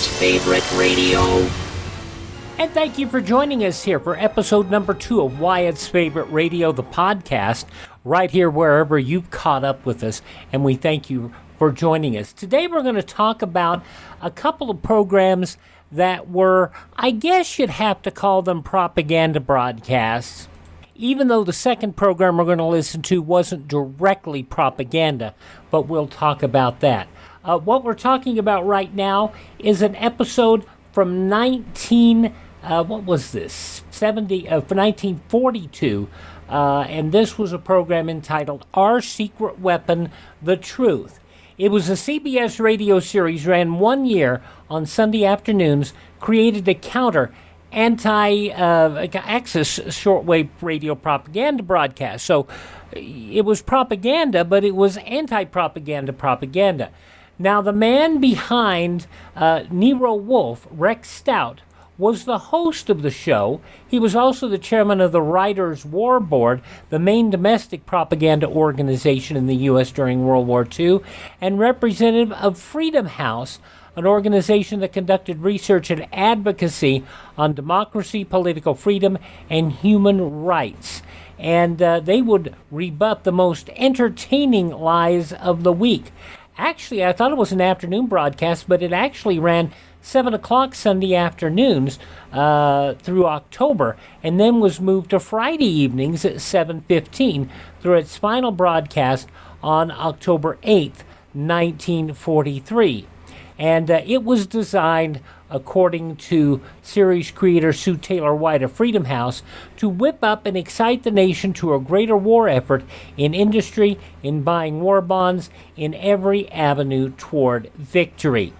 Wyatt's Favorite Radio. And thank you for joining us here for episode number 2 of Wyatt's Favorite Radio, the podcast, right here wherever you've caught up with us. And we thank you for joining us. Today we're going to talk about a couple of programs that were, I guess you'd have to call them propaganda broadcasts, even though the second program we're going to listen to wasn't directly propaganda, but we'll talk about that. What we're talking about right now is an episode from 1942, and this was a program entitled Our Secret Weapon, The Truth. It was a CBS radio series, ran 1 year on Sunday afternoons, created to counter anti-access shortwave radio propaganda broadcast. So it was propaganda, but it was anti-propaganda propaganda. Now, the man behind Nero Wolfe, Rex Stout, was the host of the show. He was also the chairman of the Writers' War Board, the main domestic propaganda organization in the U.S. during World War II, and representative of Freedom House, an organization that conducted research and advocacy on democracy, political freedom, and human rights. And they would rebut the most entertaining lies of the week. Actually, I thought it was an afternoon broadcast, but it actually ran 7 o'clock Sunday afternoons through October, and then was moved to Friday evenings at 7:15 through its final broadcast on October 8th, 1943. And it was designed, according to series creator Sue Taylor White of Freedom House, to whip up and excite the nation to a greater war effort in industry, in buying war bonds, in every avenue toward victory.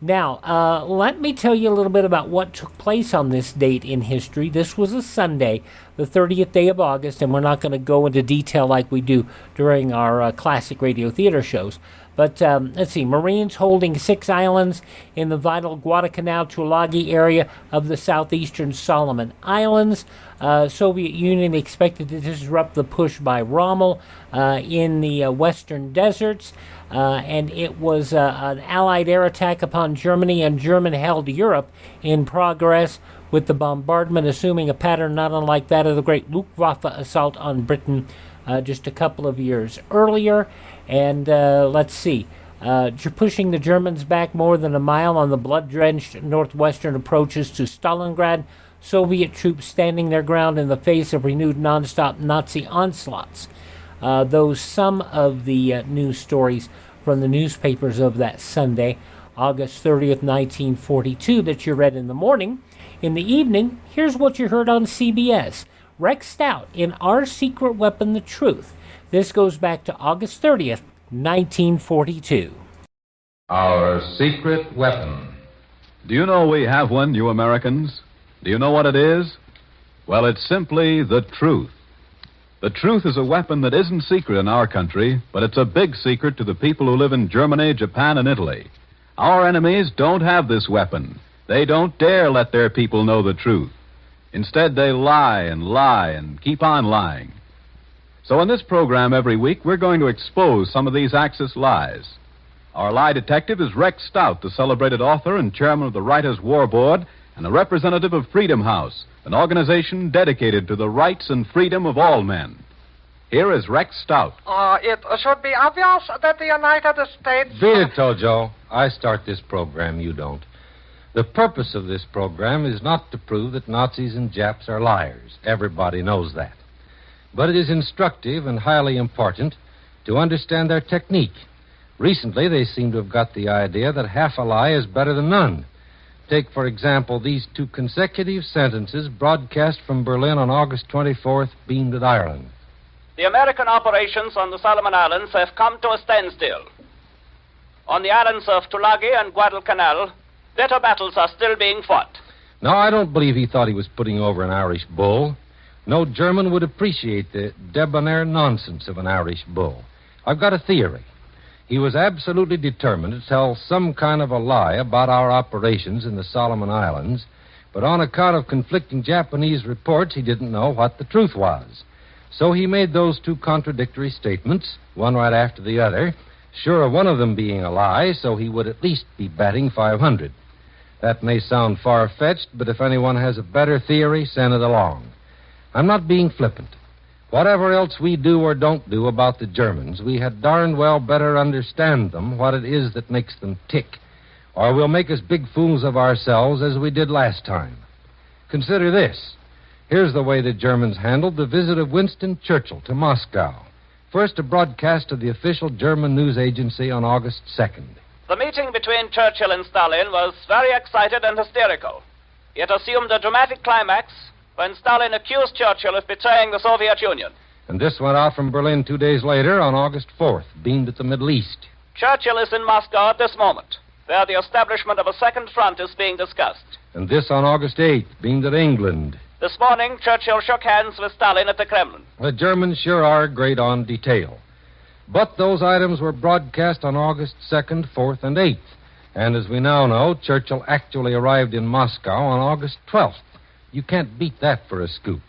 Now, let me tell you a little bit about what took place on this date in history. This was a Sunday, the 30th day of August, and we're not going to go into detail like we do during our classic radio theater shows. But let's see, Marines holding 6 islands in the vital Guadalcanal-Tulagi area of the southeastern Solomon Islands. Soviet Union expected to disrupt the push by Rommel in the western deserts. And it was an Allied air attack upon Germany, and German-held Europe in progress, with the bombardment assuming a pattern not unlike that of the great Luftwaffe assault on Britain just a couple of years earlier. And let's see, pushing the Germans back more than a mile on the blood-drenched northwestern approaches to Stalingrad, Soviet troops standing their ground in the face of renewed nonstop Nazi onslaughts. Those some of the news stories from the newspapers of that Sunday, August 30th, 1942, that you read in the morning. In the evening, here's what you heard on CBS. Rex Stout in Our Secret Weapon, The Truth. This goes back to August 30th, 1942. Our secret weapon. Do you know we have one, you Americans? Do you know what it is? Well, it's simply the truth. The truth is a weapon that isn't secret in our country, but it's a big secret to the people who live in Germany, Japan, and Italy. Our enemies don't have this weapon. They don't dare let their people know the truth. Instead, they lie and keep on lying. So in this program every week, we're going to expose some of these Axis lies. Our lie detective is Rex Stout, the celebrated author and chairman of the Writers' War Board, and a representative of Freedom House, an organization dedicated to the rights and freedom of all men. Here is Rex Stout. It should be obvious that the United States... Beat it, Tojo. I start this program, you don't. The purpose of this program is not to prove that Nazis and Japs are liars. Everybody knows that. But it is instructive and highly important to understand their technique. Recently, they seem to have got the idea that half a lie is better than none. Take, for example, these 2 consecutive sentences broadcast from Berlin on August 24th, beamed at Ireland. The American operations on the Solomon Islands have come to a standstill. On the islands of Tulagi and Guadalcanal, bitter battles are still being fought. No, I don't believe he thought he was putting over an Irish bull. No German would appreciate the debonair nonsense of an Irish bull. I've got a theory. He was absolutely determined to tell some kind of a lie about our operations in the Solomon Islands, but on account of conflicting Japanese reports, he didn't know what the truth was. So he made those 2 contradictory statements, one right after the other, sure of one of them being a lie, so he would at least be batting .500. That may sound far-fetched, but if anyone has a better theory, send it along. I'm not being flippant. Whatever else we do or don't do about the Germans, we had darned well better understand them, what it is that makes them tick, or we'll make as big fools of ourselves as we did last time. Consider this. Here's the way the Germans handled the visit of Winston Churchill to Moscow. First, a broadcast of the official German news agency on August 2nd. The meeting between Churchill and Stalin was very excited and hysterical. It assumed a dramatic climax when Stalin accused Churchill of betraying the Soviet Union. And this went out from Berlin 2 days later on August 4th, beamed at the Middle East. Churchill is in Moscow at this moment, where the establishment of a second front is being discussed. And this on August 8th, beamed at England. This morning, Churchill shook hands with Stalin at the Kremlin. The Germans sure are great on detail. But those items were broadcast on August 2nd, 4th, and 8th. And as we now know, Churchill actually arrived in Moscow on August 12th. You can't beat that for a scoop.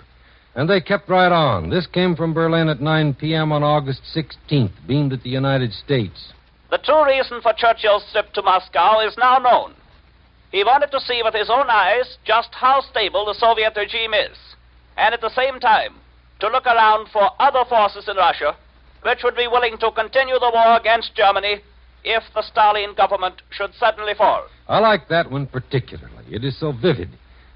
And they kept right on. This came from Berlin at 9 p.m. on August 16th, beamed at the United States. The true reason for Churchill's trip to Moscow is now known. He wanted to see with his own eyes just how stable the Soviet regime is, and at the same time, to look around for other forces in Russia which would be willing to continue the war against Germany if the Stalin government should suddenly fall. I like that one particularly. It is so vivid.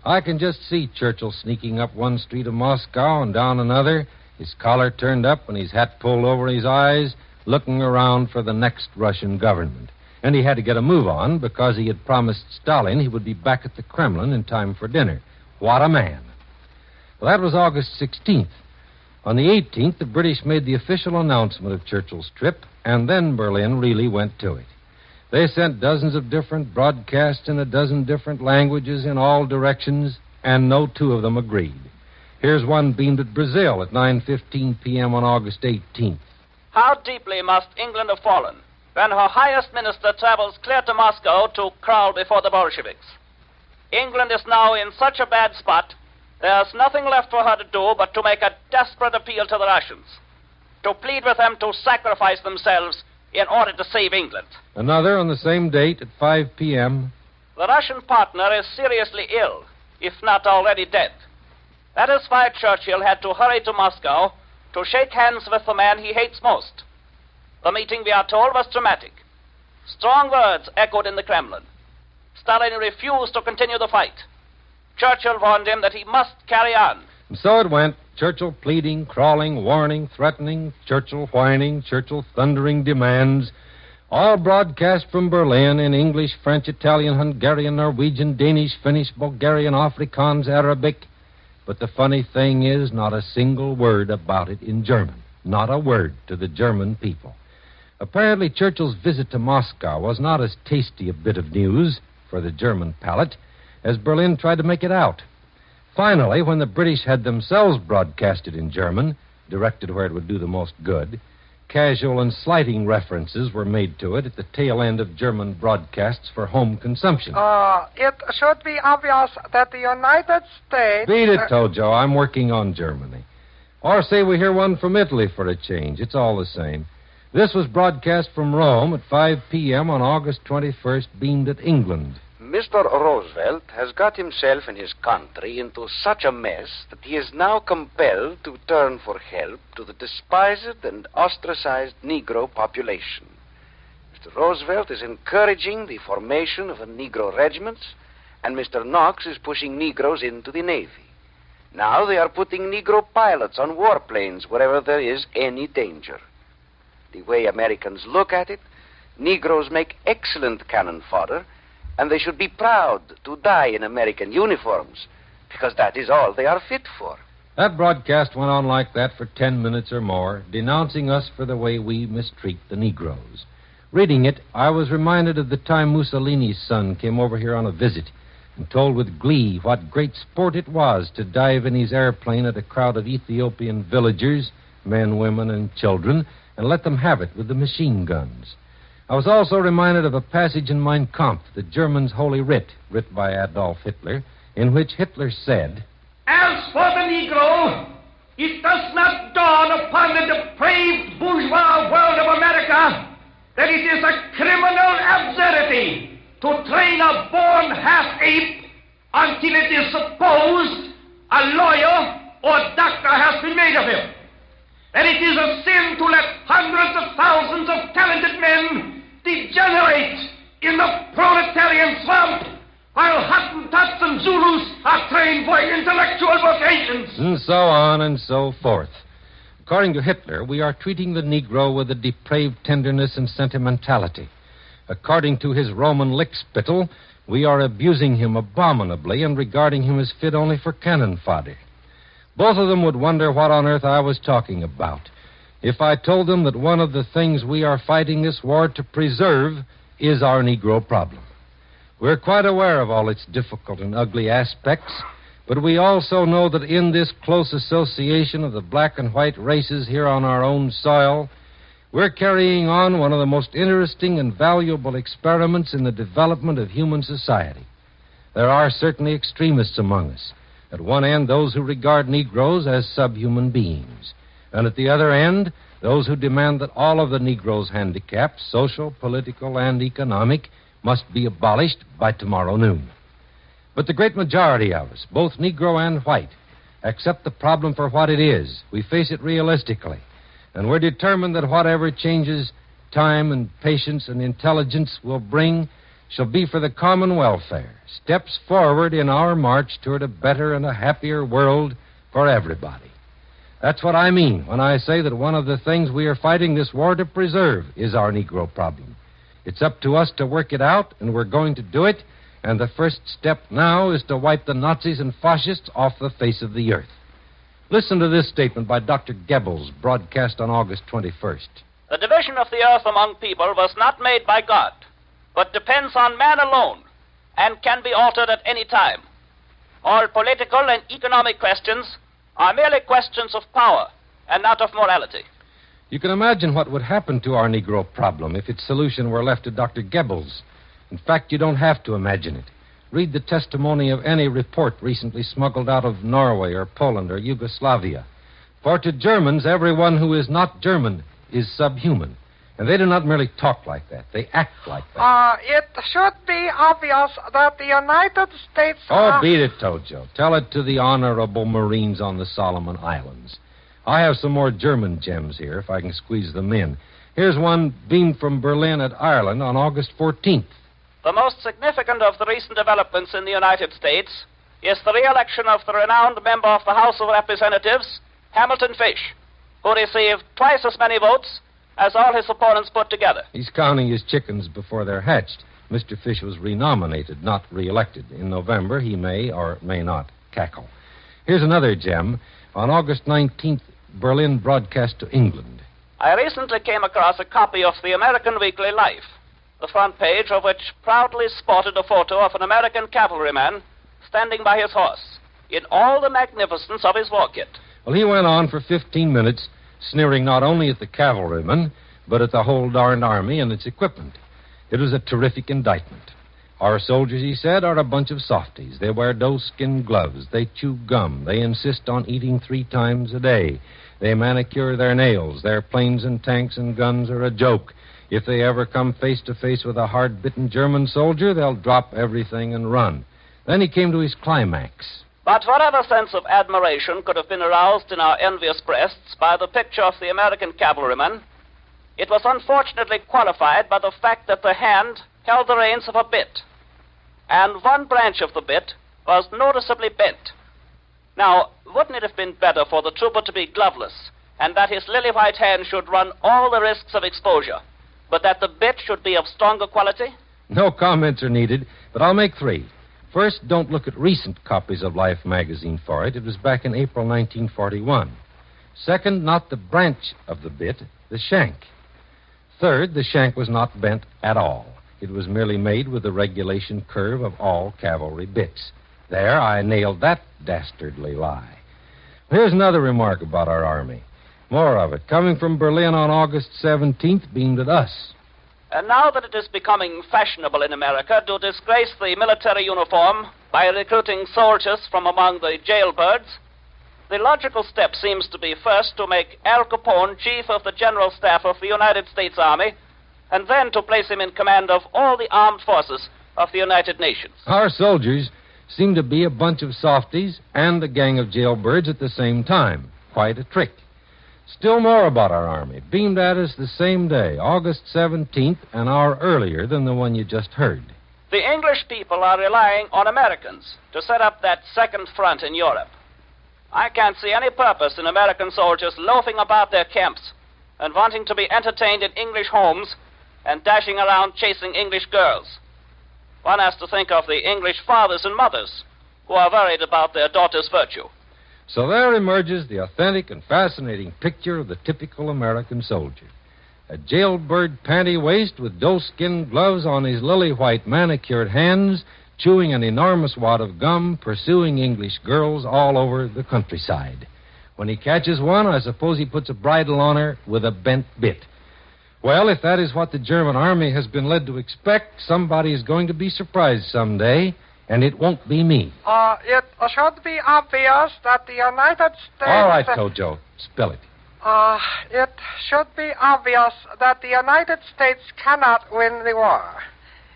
I can just see Churchill sneaking up one street of Moscow and down another, his collar turned up and his hat pulled over his eyes, looking around for the next Russian government. And he had to get a move on because he had promised Stalin he would be back at the Kremlin in time for dinner. What a man. Well, that was August 16th. On the 18th, the British made the official announcement of Churchill's trip, and then Berlin really went to it. They sent dozens of different broadcasts in a dozen different languages in all directions, and no two of them agreed. Here's one beamed at Brazil at 9:15 p.m. on August 18th. How deeply must England have fallen when her highest minister travels clear to Moscow to crawl before the Bolsheviks? England is now in such a bad spot, there's nothing left for her to do but to make a desperate appeal to the Russians, to plead with them to sacrifice themselves in order to save England. Another on the same date at 5 p.m. The Russian partner is seriously ill, if not already dead. That is why Churchill had to hurry to Moscow to shake hands with the man he hates most. The meeting, we are told, was dramatic. Strong words echoed in the Kremlin. Stalin refused to continue the fight. Churchill warned him that he must carry on. And so it went. Churchill pleading, crawling, warning, threatening, Churchill whining, Churchill thundering demands, all broadcast from Berlin in English, French, Italian, Hungarian, Norwegian, Danish, Finnish, Bulgarian, Afrikaans, Arabic. But the funny thing is, not a single word about it in German. Not a word to the German people. Apparently, Churchill's visit to Moscow was not as tasty a bit of news for the German palate as Berlin tried to make it out. Finally, when the British had themselves broadcasted in German, directed where it would do the most good, casual and slighting references were made to it at the tail end of German broadcasts for home consumption. It should be obvious that the United States... Beat it, Tojo. I'm working on Germany. Or say we hear one from Italy for a change. It's all the same. This was broadcast from Rome at 5 p.m. on August 21st, beamed at England. Mr. Roosevelt has got himself and his country into such a mess that he is now compelled to turn for help to the despised and ostracized Negro population. Mr. Roosevelt is encouraging the formation of a Negro regiment, and Mr. Knox is pushing Negroes into the Navy. Now they are putting Negro pilots on warplanes wherever there is any danger. The way Americans look at it, Negroes make excellent cannon fodder, and they should be proud to die in American uniforms, because that is all they are fit for. That broadcast went on like that for 10 minutes or more, denouncing us for the way we mistreat the Negroes. Reading it, I was reminded of the time Mussolini's son came over here on a visit and told with glee what great sport it was to dive in his airplane at a crowd of Ethiopian villagers, men, women, and children, and let them have it with the machine guns. I was also reminded of a passage in Mein Kampf, the German's Holy Writ, writ by Adolf Hitler, in which Hitler said, As for the Negro, it does not dawn upon the depraved bourgeois world of America that it is a criminal absurdity to train a born half-ape until it is supposed a lawyer or doctor has been made of him. And it is a sin to let hundreds of thousands of talented men degenerate in the proletarian swamp while Hottentots and Zulus are trained for intellectual vocations. And so on and so forth. According to Hitler, we are treating the Negro with a depraved tenderness and sentimentality. According to his Roman lickspittle, we are abusing him abominably and regarding him as fit only for cannon fodder. Both of them would wonder what on earth I was talking about if I told them that one of the things we are fighting this war to preserve is our Negro problem. We're quite aware of all its difficult and ugly aspects, but we also know that in this close association of the black and white races here on our own soil, we're carrying on one of the most interesting and valuable experiments in the development of human society. There are certainly extremists among us. At one end, those who regard Negroes as subhuman beings. And at the other end, those who demand that all of the Negroes' handicaps, social, political, and economic, must be abolished by tomorrow noon. But the great majority of us, both Negro and white, accept the problem for what it is. We face it realistically. And we're determined that whatever changes time and patience and intelligence will bring shall be for the common welfare, steps forward in our march toward a better and a happier world for everybody. That's what I mean when I say that one of the things we are fighting this war to preserve is our Negro problem. It's up to us to work it out, and we're going to do it, and the first step now is to wipe the Nazis and fascists off the face of the earth. Listen to this statement by Dr. Goebbels, broadcast on August 21st. The division of the earth among people was not made by God, but depends on man alone, and can be altered at any time. All political and economic questions are merely questions of power, and not of morality. You can imagine what would happen to our Negro problem if its solution were left to Dr. Goebbels. In fact, you don't have to imagine it. Read the testimony of any report recently smuggled out of Norway or Poland or Yugoslavia. For to Germans, everyone who is not German is subhuman. And they do not merely talk like that. They act like that. It should be obvious that the United States... Oh, beat it, Tojo. Tell it to the honorable Marines on the Solomon Islands. I have some more German gems here, if I can squeeze them in. Here's one beamed from Berlin at Ireland on August 14th. The most significant of the recent developments in the United States is the re-election of the renowned member of the House of Representatives, Hamilton Fish, who received twice as many votes as all his opponents put together. He's counting his chickens before they're hatched. Mr. Fish was renominated, not re-elected. In November, he may or may not cackle. Here's another gem. On August 19th, Berlin broadcast to England. I recently came across a copy of the American Weekly Life, the front page of which proudly sported a photo of an American cavalryman standing by his horse in all the magnificence of his war kit. Well, he went on for 15 minutes, sneering not only at the cavalrymen, but at the whole darned army and its equipment. It was a terrific indictment. Our soldiers, he said, are a bunch of softies. They wear doe-skin gloves. They chew gum. They insist on eating 3 times a day. They manicure their nails. Their planes and tanks and guns are a joke. If they ever come face to face with a hard-bitten German soldier, they'll drop everything and run. Then he came to his climax. But whatever sense of admiration could have been aroused in our envious breasts by the picture of the American cavalryman, it was unfortunately qualified by the fact that the hand held the reins of a bit, and one branch of the bit was noticeably bent. Now, wouldn't it have been better for the trooper to be gloveless, and that his lily-white hand should run all the risks of exposure, but that the bit should be of stronger quality? No comments are needed, but I'll make 3. First, don't look at recent copies of Life magazine for it. It was back in April 1941. Second, not the branch of the bit, the shank. Third, the shank was not bent at all. It was merely made with the regulation curve of all cavalry bits. There, I nailed that dastardly lie. Here's another remark about our army. More of it. Coming from Berlin on August 17th, beamed at us. And now that it is becoming fashionable in America to disgrace the military uniform by recruiting soldiers from among the jailbirds, the logical step seems to be first to make Al Capone chief of the General Staff of the United States Army, and then to place him in command of all the armed forces of the United Nations. Our soldiers seem to be a bunch of softies and a gang of jailbirds at the same time. Quite a trick. Still more about our Army, beamed at us the same day, August 17th, an hour earlier than the one you just heard. The English people are relying on Americans to set up that second front in Europe. I can't see any purpose in American soldiers loafing about their camps and wanting to be entertained in English homes and dashing around chasing English girls. One has to think of the English fathers and mothers who are worried about their daughters' virtue. So there emerges the authentic and fascinating picture of the typical American soldier. A jailbird panty waist with doe-skin gloves on his lily-white manicured hands, chewing an enormous wad of gum, pursuing English girls all over the countryside. When he catches one, I suppose he puts a bridle on her with a bent bit. Well, if that is what the German army has been led to expect, somebody is going to be surprised someday, and it won't be me. It should be obvious that the United States... All right, Tojo, spell it. It should be obvious that the United States cannot win the war.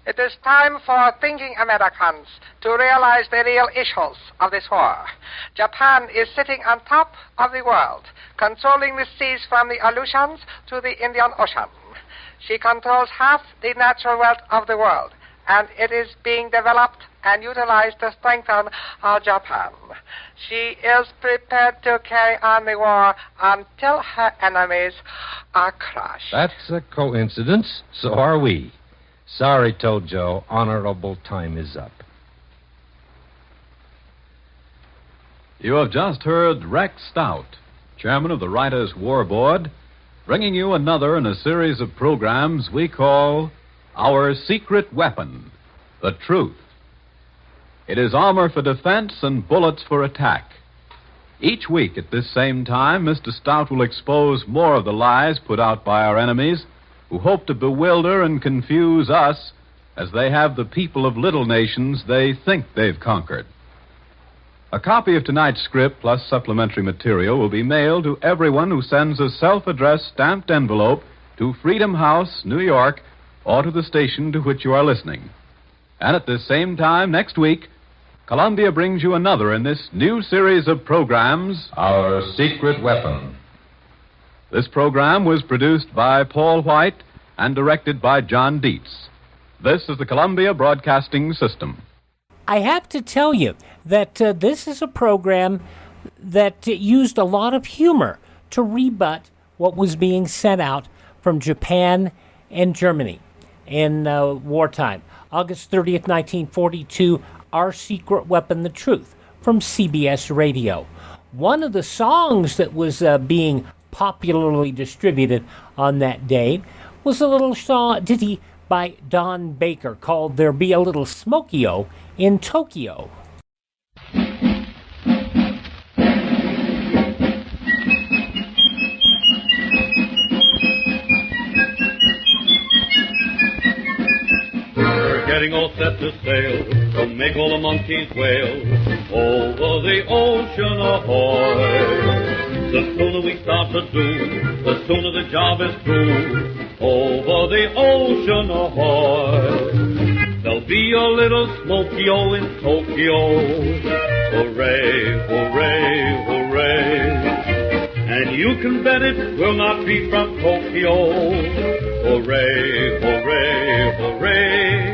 It is time for thinking Americans to realize the real issues of this war. Japan is sitting on top of the world, controlling the seas from the Aleutians to the Indian Ocean. She controls half the natural wealth of the world, and it is being developed and utilized to strengthen Japan. She is prepared to carry on the war until her enemies are crushed. That's a coincidence. So are we. Sorry, Tojo. Honorable time is up. You have just heard Rex Stout, chairman of the Writers' War Board, bringing you another in a series of programs we call Our Secret Weapon, the Truth. It is armor for defense and bullets for attack. Each week at this same time, Mr. Stout will expose more of the lies put out by our enemies who hope to bewilder and confuse us as they have the people of little nations they think they've conquered. A copy of tonight's script plus supplementary material will be mailed to everyone who sends a self-addressed stamped envelope to Freedom House, New York, or to the station to which you are listening. And at this same time next week, Columbia brings you another in this new series of programs, Our Secret Weapon. This program was produced by Paul White and directed by John Dietz. This is the Columbia Broadcasting System. I have to tell you that this is a program that used a lot of humor to rebut what was being sent out from Japan and Germany in wartime. August 30th, 1942, Our Secret Weapon, the Truth, from CBS Radio. One of the songs that was being popularly distributed on that day was a little ditty by Don Baker called There Be a Little Smokie in Tokio. We're getting all set to sail to make all the monkeys wail over the ocean ahoy. The sooner we start to do, the sooner the job is through. Over the ocean ahoy. There'll be a little Smokie in Tokio. Hooray, hooray, hooray. And you can bet it will not be from Tokyo. Hooray, hooray, hooray.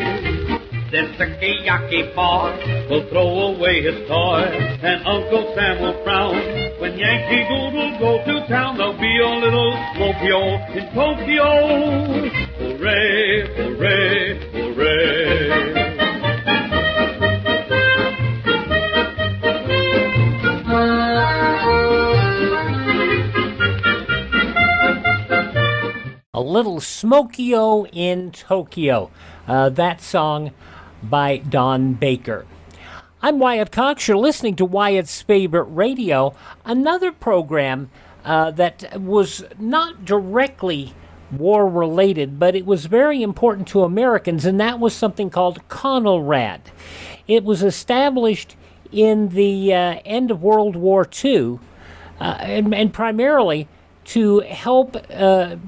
This Sukiyaki boy will throw away his toy, and Uncle Sam will frown. When Yankee Doodle go to town, there'll be a little Smokie in Tokyo. Hooray, hooray, hooray. A Little Smokie in Tokyo. That song by Don Baker. I'm Wyatt Cox. You're listening to Wyatt's Favorite Radio, another program that was not directly war-related, but it was very important to Americans, and that was something called Conelrad. It was established in the end of World War II, and primarily to help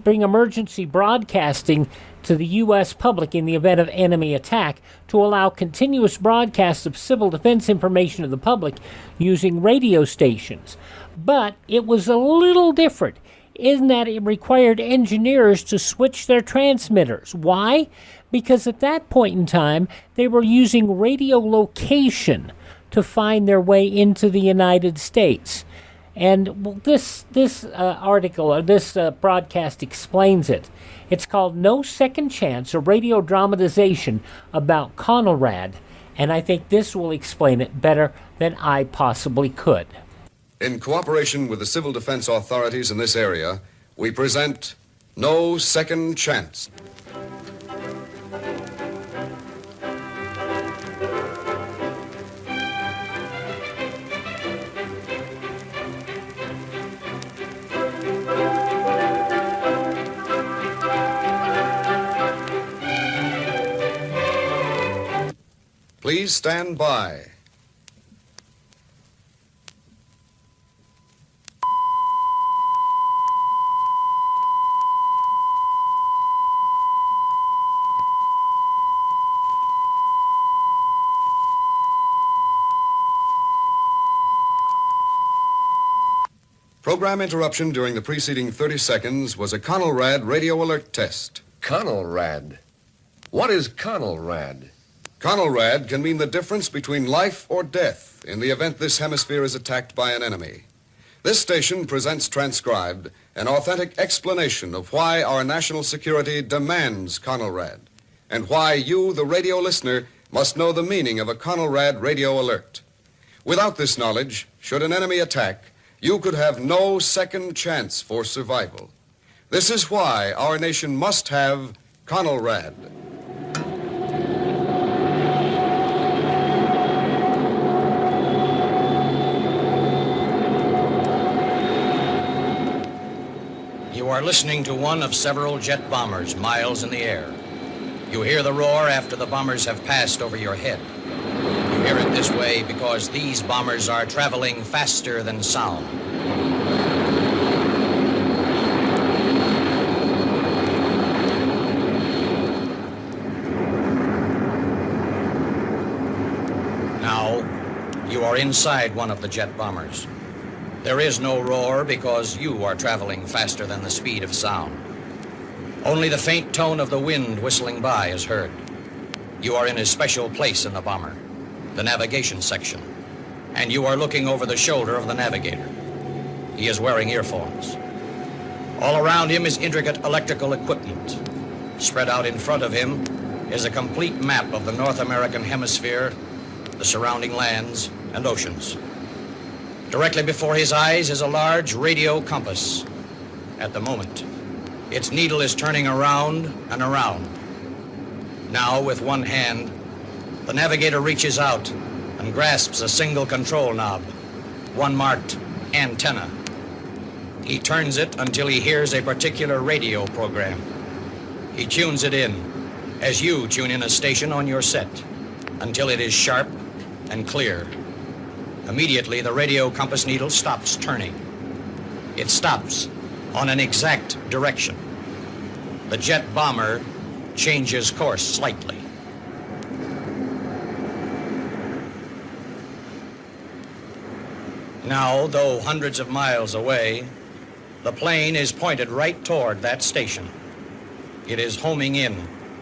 bring emergency broadcasting to the U.S. public in the event of enemy attack to allow continuous broadcasts of civil defense information to the public using radio stations. But it was a little different in that it required engineers to switch their transmitters. Why? Because at that point in time, they were using radio location to find their way into the United States. And this article, or this broadcast explains it. It's called No Second Chance, a radio dramatization about Conelrad. And I think this will explain it better than I possibly could. In cooperation with the civil defense authorities in this area, we present No Second Chance. Please stand by. Program interruption during the preceding 30 seconds was a Conelrad radio alert test. Conelrad? What is Conelrad? Conelrad can mean the difference between life or death in the event this hemisphere is attacked by an enemy. This station presents transcribed an authentic explanation of why our national security demands Conelrad, and why you, the radio listener, must know the meaning of a Conelrad radio alert. Without this knowledge, should an enemy attack, you could have no second chance for survival. This is why our nation must have Conelrad. You are listening to one of several jet bombers miles in the air. You hear the roar after the bombers have passed over your head. You hear it this way because these bombers are traveling faster than sound. Now, you are inside one of the jet bombers. There is no roar because you are traveling faster than the speed of sound. Only the faint tone of the wind whistling by is heard. You are in a special place in the bomber, the navigation section, and you are looking over the shoulder of the navigator. He is wearing earphones. All around him is intricate electrical equipment. Spread out in front of him is a complete map of the North American hemisphere, the surrounding lands and oceans. Directly before his eyes is a large radio compass. At the moment, its needle is turning around and around. Now, with one hand, the navigator reaches out and grasps a single control knob, one marked antenna. He turns it until he hears a particular radio program. He tunes it in, as you tune in a station on your set, until it is sharp and clear. Immediately, the radio compass needle stops turning. It stops on an exact direction. The jet bomber changes course slightly. Now, though hundreds of miles away, the plane is pointed right toward that station. It is homing in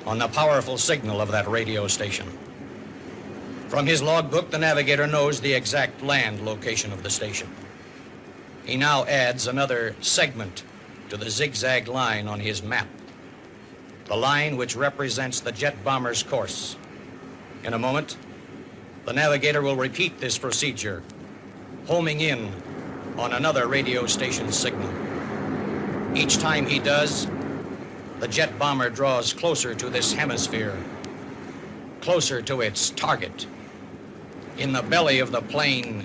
on the powerful signal of that radio station. From his logbook, the navigator knows the exact land location of the station. He now adds another segment to the zigzag line on his map, the line which represents the jet bomber's course. In a moment, the navigator will repeat this procedure, homing in on another radio station signal. Each time he does, the jet bomber draws closer to this hemisphere, closer to its target. In the belly of the plane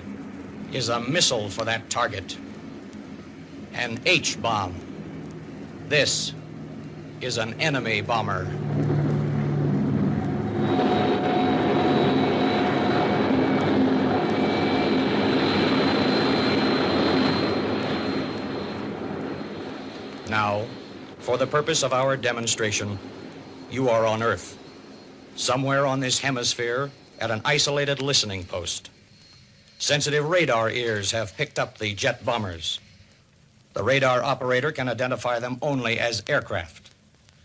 is a missile for that target, an H-bomb. This is an enemy bomber. Now, for the purpose of our demonstration, you are on Earth, somewhere on this hemisphere at an isolated listening post. Sensitive radar ears have picked up the jet bombers. The radar operator can identify them only as aircraft.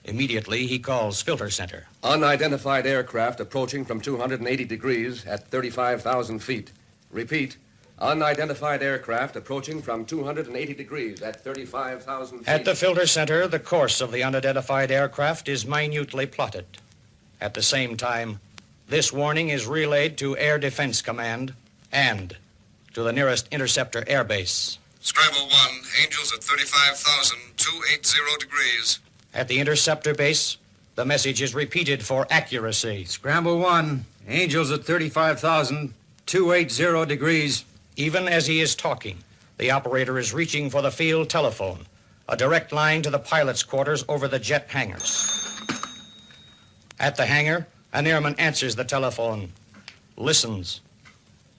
Immediately, he calls filter center. Unidentified aircraft approaching from 280 degrees at 35,000 feet. Repeat, unidentified aircraft approaching from 280 degrees at 35,000 feet. At the filter center, the course of the unidentified aircraft is minutely plotted. At the same time, this warning is relayed to Air Defense Command and to the nearest interceptor air base. Scramble 1, Angels at 35,280 degrees. At the interceptor base, the message is repeated for accuracy. Scramble 1, Angels at 35,280 degrees. Even as he is talking, the operator is reaching for the field telephone, a direct line to the pilot's quarters over the jet hangars. At the hangar, an airman answers the telephone, listens.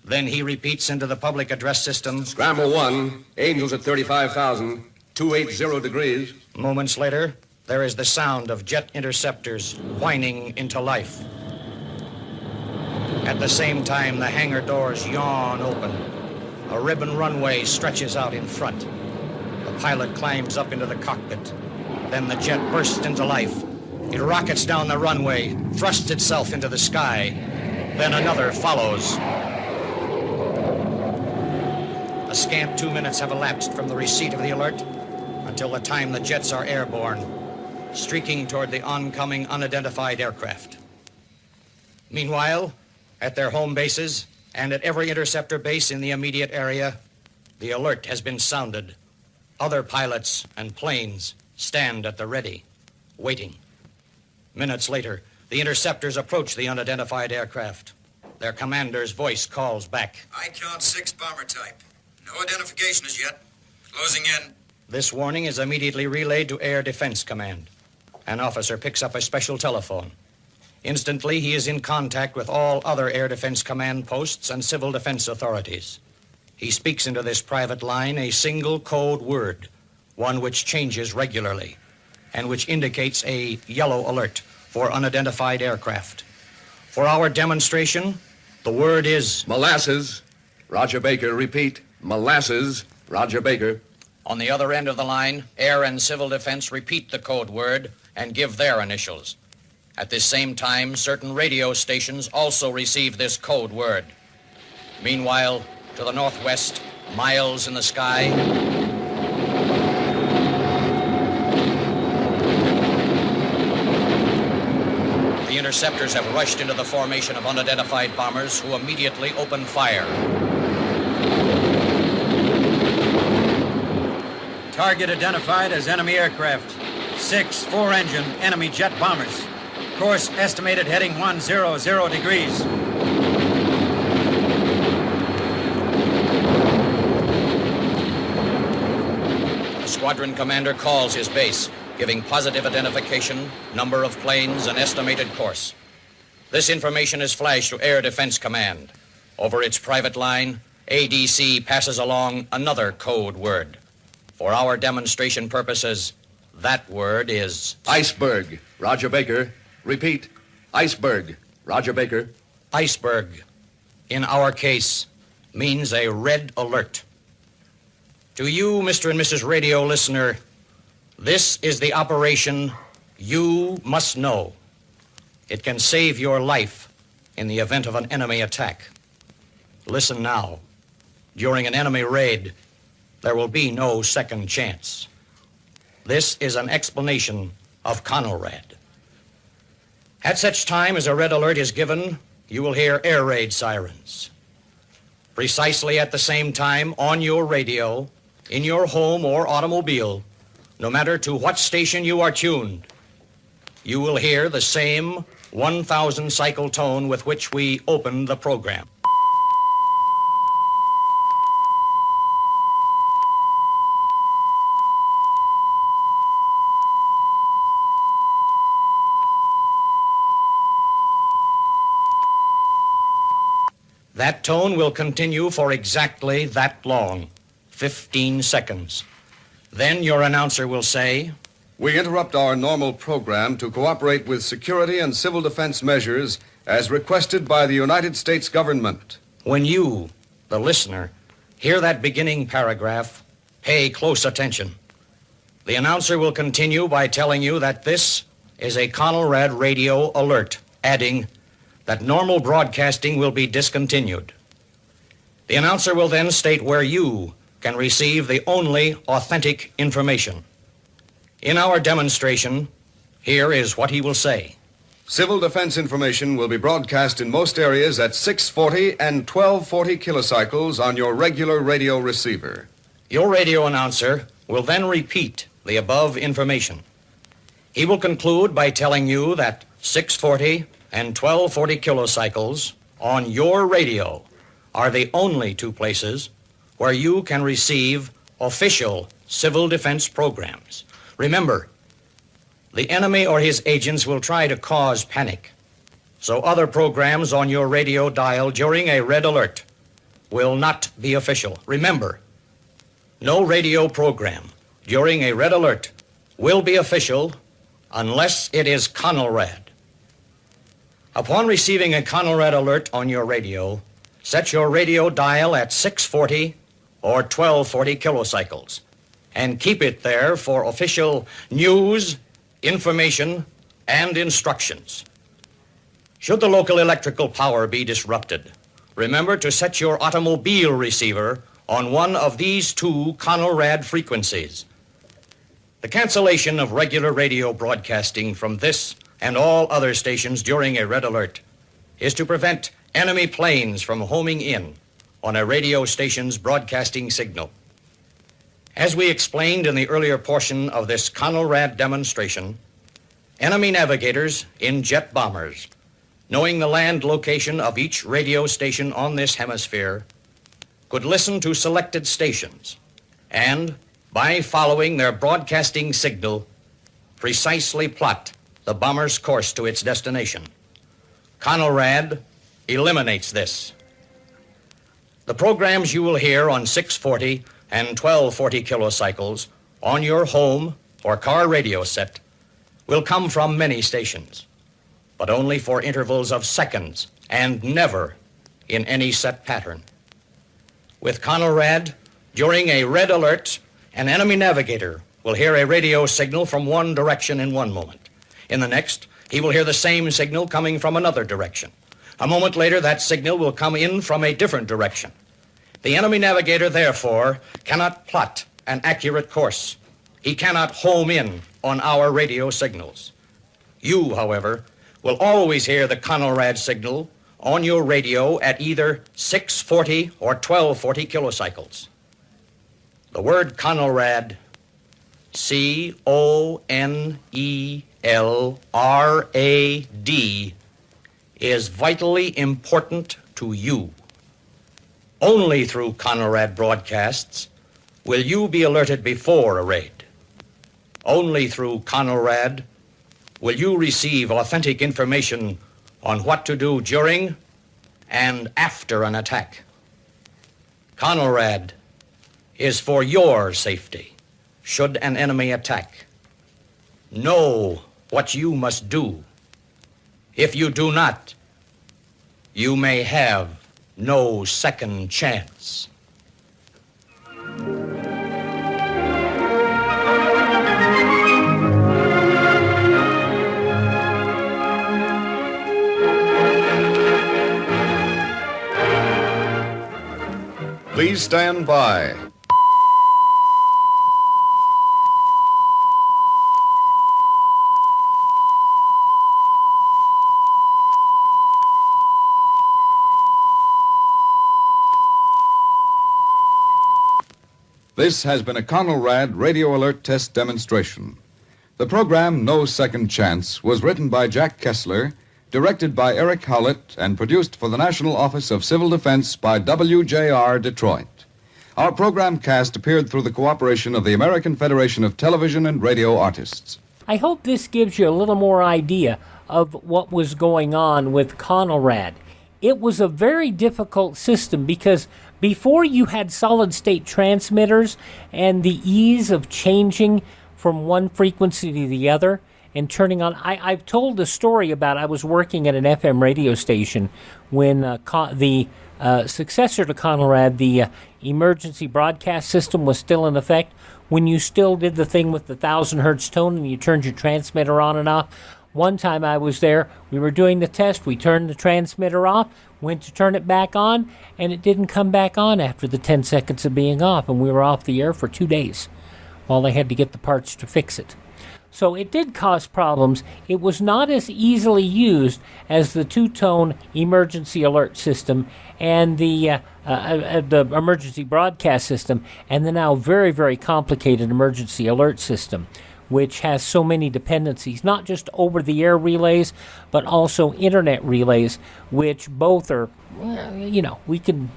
Then he repeats into the public address system. Scramble 1, Angels at 35,280 degrees. Moments later, there is the sound of jet interceptors whining into life. At the same time, the hangar doors yawn open. A ribbon runway stretches out in front. The pilot climbs up into the cockpit. Then the jet bursts into life. It rockets down the runway, thrusts itself into the sky. Then another follows. A scant 2 minutes have elapsed from the receipt of the alert until the time the jets are airborne, streaking toward the oncoming unidentified aircraft. Meanwhile, at their home bases and at every interceptor base in the immediate area, the alert has been sounded. Other pilots and planes stand at the ready, waiting. Minutes later, the interceptors approach the unidentified aircraft. Their commander's voice calls back. I count 6 bomber type. No identification as yet. Closing in. This warning is immediately relayed to Air Defense Command. An officer picks up a special telephone. Instantly, he is in contact with all other Air Defense Command posts and civil defense authorities. He speaks into this private line a single code word, one which changes regularly, and which indicates a yellow alert for unidentified aircraft. For our demonstration, the word is... Molasses. Roger Baker, repeat. Molasses. Roger Baker. On the other end of the line, Air and Civil Defense repeat the code word and give their initials. At this same time, certain radio stations also receive this code word. Meanwhile, to the northwest, miles in the sky, the interceptors have rushed into the formation of unidentified bombers who immediately open fire. Target identified as enemy aircraft. 6 4-engine enemy jet bombers. Course estimated heading 100 degrees. The squadron commander calls his base, giving positive identification, number of planes, and estimated course. This information is flashed to Air Defense Command. Over its private line, ADC passes along another code word. For our demonstration purposes, that word is... Iceberg. Roger Baker. Repeat. Iceberg. Roger Baker. Iceberg, in our case, means a red alert. To you, Mr. and Mrs. Radio listener, this is the operation you must know. It can save your life in the event of an enemy attack. Listen now. During an enemy raid, there will be no second chance. This is an explanation of Conelrad. At such time as a red alert is given, you will hear air raid sirens. Precisely at the same time, on your radio, in your home or automobile, no matter to what station you are tuned, you will hear the same 1,000 cycle tone with which we opened the program. That tone will continue for exactly that long, 15 seconds. Then your announcer will say, We interrupt our normal program to cooperate with security and civil defense measures as requested by the United States government. When you, the listener, hear that beginning paragraph, pay close attention. The announcer will continue by telling you that this is a Conelrad radio alert, adding that normal broadcasting will be discontinued. The announcer will then state where you can receive the only authentic information. In our demonstration, here is what he will say. Civil defense information will be broadcast in most areas at 640 and 1240 kilocycles on your regular radio receiver. Your radio announcer will then repeat the above information. He will conclude by telling you that 640 and 1240 kilocycles on your radio are the only two places where you can receive official civil defense programs. Remember, the enemy or his agents will try to cause panic, so other programs on your radio dial during a red alert will not be official. Remember, no radio program during a red alert will be official unless it is Conelrad. Upon receiving a Conelrad alert on your radio, set your radio dial at 640 or 1240 kilocycles and keep it there for official news, information, and instructions. Should the local electrical power be disrupted, remember to set your automobile receiver on one of these two Conelrad frequencies. The cancellation of regular radio broadcasting from this and all other stations during a red alert is to prevent enemy planes from homing in on a radio station's broadcasting signal. As we explained in the earlier portion of this Conelrad demonstration, enemy navigators in jet bombers, knowing the land location of each radio station on this hemisphere, could listen to selected stations and, by following their broadcasting signal, precisely plot the bomber's course to its destination. Conelrad eliminates this. The programs you will hear on 640 and 1240 kilocycles on your home or car radio set will come from many stations, but only for intervals of seconds and never in any set pattern. With Conelrad, during a red alert, an enemy navigator will hear a radio signal from one direction in one moment. In the next, he will hear the same signal coming from another direction. A moment later, that signal will come in from a different direction. The enemy navigator, therefore, cannot plot an accurate course. He cannot home in on our radio signals. You, however, will always hear the Conelrad signal on your radio at either 640 or 1240 kilocycles. The word Conelrad, C-O-N-E-L-R-A-D, is vitally important to you. Only through Conelrad broadcasts will you be alerted before a raid. Only through Conelrad will you receive authentic information on what to do during and after an attack. Conelrad is for your safety should an enemy attack. Know what you must do. If you do not, you may have no second chance. Please stand by. This has been a Conelrad radio alert test demonstration. The program, No Second Chance, was written by Jack Kessler, directed by Eric Howlett, and produced for the National Office of Civil Defense by WJR Detroit. Our program cast appeared through the cooperation of the American Federation of Television and Radio Artists. I hope this gives you a little more idea of what was going on with Conelrad. It was a very difficult system because before you had solid-state transmitters and the ease of changing from one frequency to the other and turning on. I've told the story about I was working at an FM radio station when the successor to Conelrad, the emergency broadcast system, was still in effect, when you still did the thing with the 1,000 hertz tone and you turned your transmitter on and off. One time I was there, we were doing the test, we turned the transmitter off, went to turn it back on, and it didn't come back on after the 10 seconds of being off, and we were off the air for 2 days while they had to get the parts to fix it. So it did cause problems. It was not as easily used as the two-tone emergency alert system and the emergency broadcast system, and the now very, very complicated emergency alert system, which has so many dependencies, not just over-the-air relays, but also internet relays, which both are, we can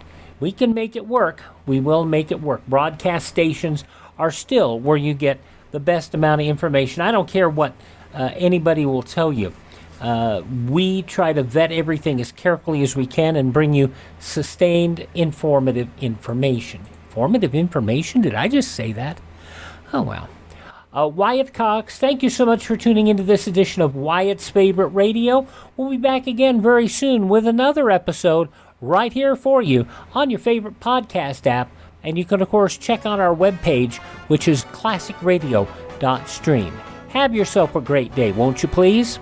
make it work. We will make it work. Broadcast stations are still where you get the best amount of information. I don't care what anybody will tell you. We try to vet everything as carefully as we can and bring you sustained, informative information. Informative information? Did I just say that? Oh, well. Wyatt Cox, thank you so much for tuning into this edition of Wyatt's Favorite Radio. We'll be back again very soon with another episode right here for you on your favorite podcast app. And you can, of course, check on our webpage, which is classicradio.stream. Have yourself a great day, won't you please?